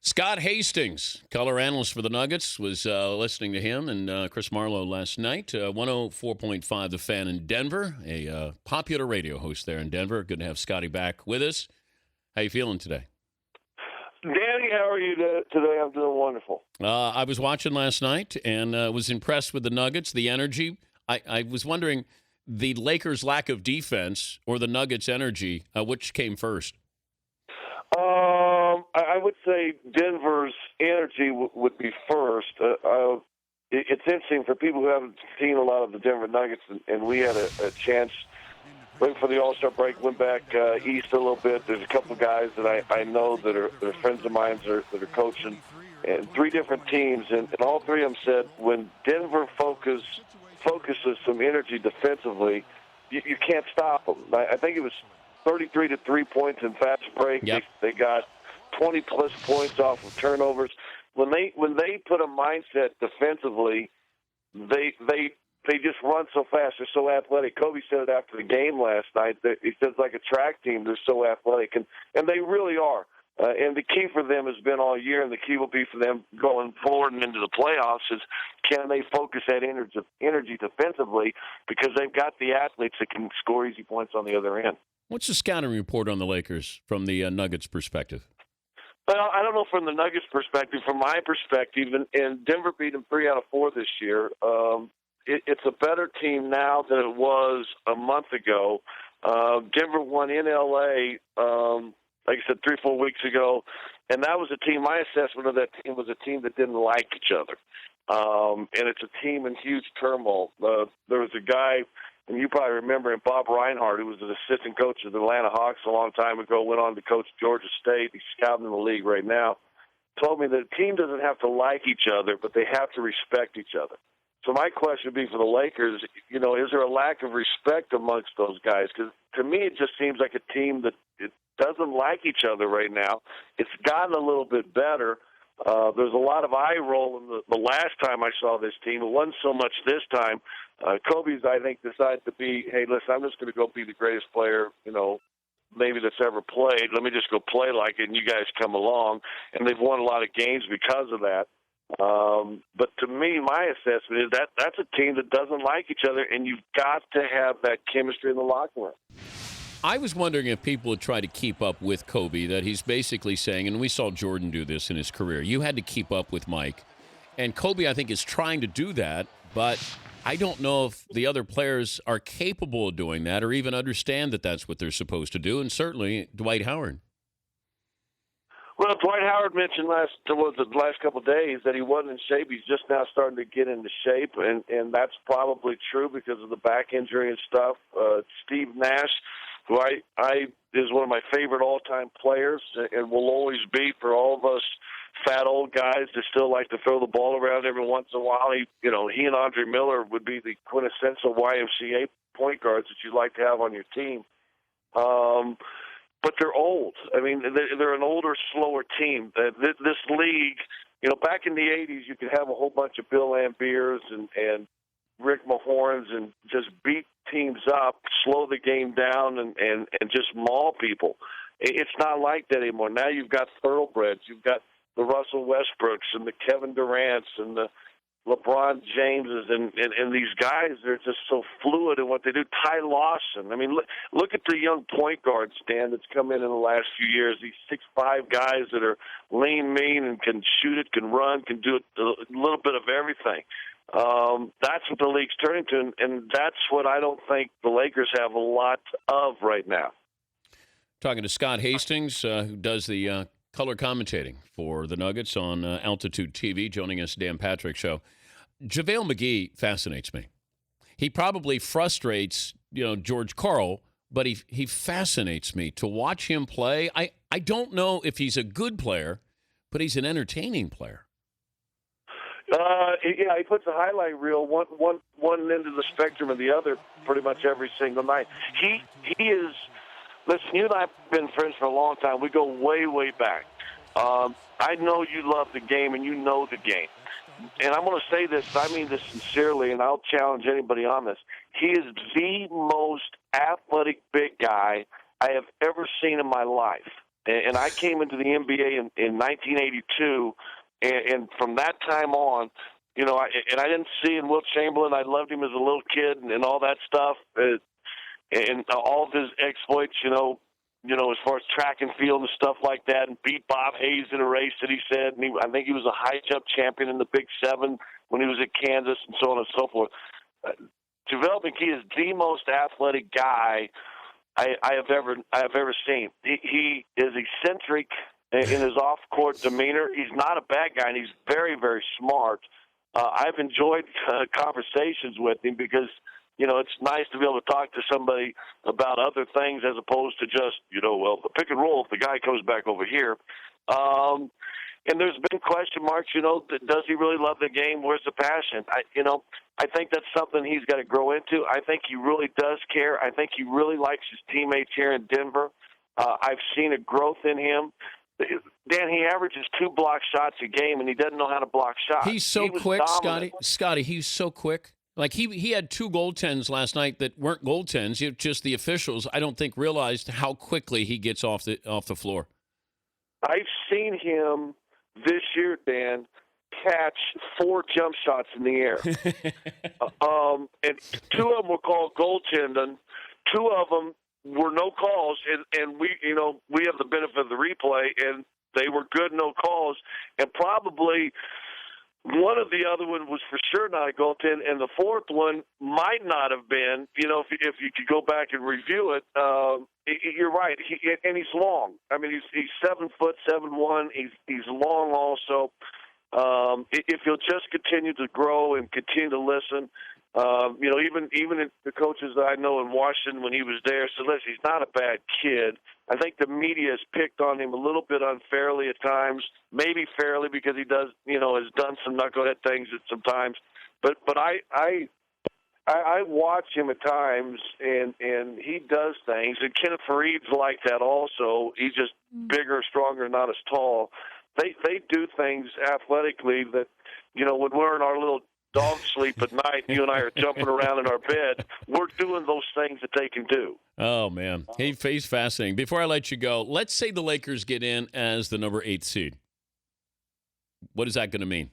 Scott Hastings, color analyst for the Nuggets, was listening to him and Chris Marlowe last night. 104.5 The Fan in Denver, a popular radio host there in Denver. Good to have Scotty back with us. How you feeling today? Danny, how are you today? I'm doing wonderful. I was watching last night and was impressed with the Nuggets, the energy. I was wondering, the Lakers' lack of defense or the Nuggets' energy, which came first? I would say Denver's energy would be first. It's interesting for people who haven't seen a lot of the Denver Nuggets, and we had a chance right before the All-Star break, went back east a little bit. There's a couple guys that I know that are friends of mine that are coaching, and three different teams, and all three of them said when Denver focuses some energy defensively, you can't stop them. I think it was 33 to 3 points in fast break. Yep. They got 20-plus points off of turnovers. When they put a mindset defensively, they just run so fast. They're so athletic. Kobe said it after the game last night. He says like a track team, they're so athletic, and they really are. And the key for them has been all year, and the key will be for them going forward and into the playoffs is can they focus that energy defensively, because they've got the athletes that can score easy points on the other end. What's the scouting report on the Lakers from the Nuggets' perspective? Well, I don't know from the Nuggets' perspective. From my perspective, and Denver beat them 3 out of 4 this year. It's a better team now than it was a month ago. Denver won in L.A., like I said, 3-4 weeks ago, and that was a team. My assessment of that team was a team that didn't like each other, and it's a team in huge turmoil. There was a guy, and you probably remember him, Bob Reinhardt, who was an assistant coach of the Atlanta Hawks a long time ago, went on to coach Georgia State. He's scouting in the league right now. Told me that a team doesn't have to like each other, but they have to respect each other. So my question would be for the Lakers, is there a lack of respect amongst those guys? Because to me it just seems like a team that it doesn't like each other right now. It's gotten a little bit better. There's a lot of eye roll in the last time I saw this team. It wasn't so much this time. Kobe's, I think, decided to be, hey, listen, I'm just going to go be the greatest player, maybe that's ever played. Let me just go play like it, and you guys come along. And they've won a lot of games because of that. But to me, my assessment is that's a team that doesn't like each other, and you've got to have that chemistry in the locker room. I was wondering if people would try to keep up with Kobe, that he's basically saying, and we saw Jordan do this in his career, you had to keep up with Mike. And Kobe, I think, is trying to do that, but I don't know if the other players are capable of doing that or even understand that that's what they're supposed to do, and certainly Dwight Howard. Well, Dwight Howard mentioned the last couple of days that he wasn't in shape. He's just now starting to get into shape, and that's probably true because of the back injury and stuff. Steve Nash, who I is one of my favorite all-time players and will always be for all of us fat old guys that still like to throw the ball around every once in a while. He and Andre Miller would be the quintessential YMCA point guards that you'd like to have on your team. But they're old. I mean, they're an older, slower team. This league, back in the 80s, you could have a whole bunch of Bill Lambiers and Rick Mahorns and just beat teams up, slow the game down, and just maul people. It's not like that anymore. Now you've got thoroughbreds. You've got the Russell Westbrooks and the Kevin Durants and the LeBron Jameses and these guys, they're just so fluid in what they do. Ty Lawson. I mean, look at the young point guard, Stan, that's come in the last few years. These 6'5" guys that are lean, mean, and can shoot it, can run, can do a little bit of everything. That's what the league's turning to, and that's what I don't think the Lakers have a lot of right now. Talking to Scott Hastings, who does the color commentating for the Nuggets on Altitude TV, joining us, Dan Patrick Show. JaVale McGee fascinates me. He probably frustrates, George Karl, but he fascinates me to watch him play. I don't know if he's a good player, but he's an entertaining player. Yeah, he puts a highlight reel one end of the spectrum and the other pretty much every single night. He is. Listen, you and I have been friends for a long time. We go way, way back. I know you love the game and you know the game. And I'm going to say this, I mean this sincerely, and I'll challenge anybody on this. He is the most athletic big guy I have ever seen in my life. And I came into the NBA in 1982, and from that time on, I didn't see in Wilt Chamberlain. I loved him as a little kid and all that stuff, and all of his exploits. As far as track and field and stuff like that, and beat Bob Hayes in a race that he said. And I think he was a high jump champion in the Big Seven when he was at Kansas, and so on and so forth. JaVale McGee is the most athletic guy I have ever seen. He is eccentric in his off-court demeanor. He's not a bad guy, and he's very, very smart. I've enjoyed conversations with him because, it's nice to be able to talk to somebody about other things as opposed to just, the pick and roll if the guy comes back over here. And there's been question marks, does he really love the game? Where's the passion? I think that's something he's got to grow into. I think he really does care. I think he really likes his teammates here in Denver. I've seen a growth in him. Dan, he averages 2 block shots a game, and he doesn't know how to block shots. He's so quick, dominant. Scotty, he's so quick. Like, he had 2 goaltends last night that weren't goaltends. Just the officials, I don't think, realized how quickly he gets off the floor. I've seen him this year, Dan, catch 4 jump shots in the air. And 2 of them were called goaltending. 2 of them were no calls, and we have the benefit of the replay, and they were good no calls. And probably one of the other one was for sure not a goaltend, and the 4th one might not have been. If you could go back and review it, you're right. And he's long. I mean, he's 7 foot 7'1". He's long also. If he'll just continue to grow and continue to listen, even the coaches that I know in Washington when he was there said, listen, he's not a bad kid. I think the media has picked on him a little bit unfairly at times, maybe fairly because he does, has done some knucklehead things at some times. But I watch him at times, and he does things. And Kenneth Farid's like that also. He's just bigger, stronger, not as tall. They do things athletically that, when we're in our little dog sleep at night, you and I are jumping around in our bed, we're doing those things that they can do. Oh, man. He's fascinating. Before I let you go, let's say the Lakers get in as the number 8 seed. What is that going to mean?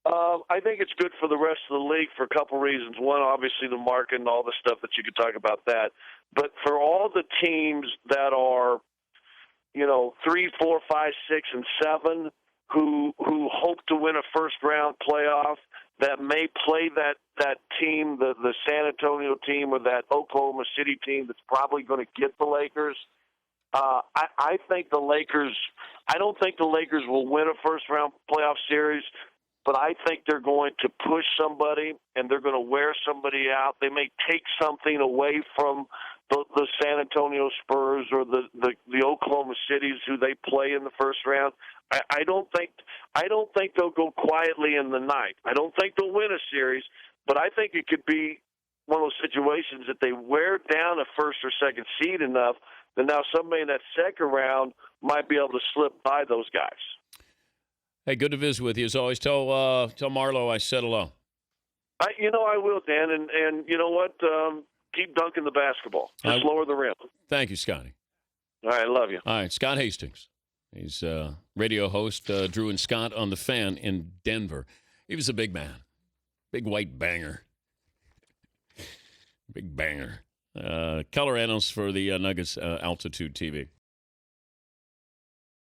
I think it's good for the rest of the league for a couple reasons. One, obviously, the market and all the stuff that you could talk about that. But for all the teams that are, 3, 4, 5, 6, and 7 who hope to win a first-round playoff, that may play that team, the San Antonio team or that Oklahoma City team that's probably going to get the Lakers. I think the Lakers – I don't think the Lakers will win a first-round playoff series, but I think they're going to push somebody and they're going to wear somebody out. They may take something away from the San Antonio Spurs or the Oklahoma Cities who they play in the first round. I don't think they'll go quietly in the night. I don't think they'll win a series, but I think it could be one of those situations that they wear down a first or second seed enough that now somebody in that second round might be able to slip by those guys. Hey, good to visit with you. As always, tell Marlo I said hello. I will, Dan, and you know what? Keep dunking the basketball. Just lower the rim. Thank you, Scotty. All right, love you. All right, Scott Hastings. He's radio host, Drew and Scott on The Fan in Denver. He was a big man. Big white banger. Big banger. Color analyst for the Nuggets Altitude TV.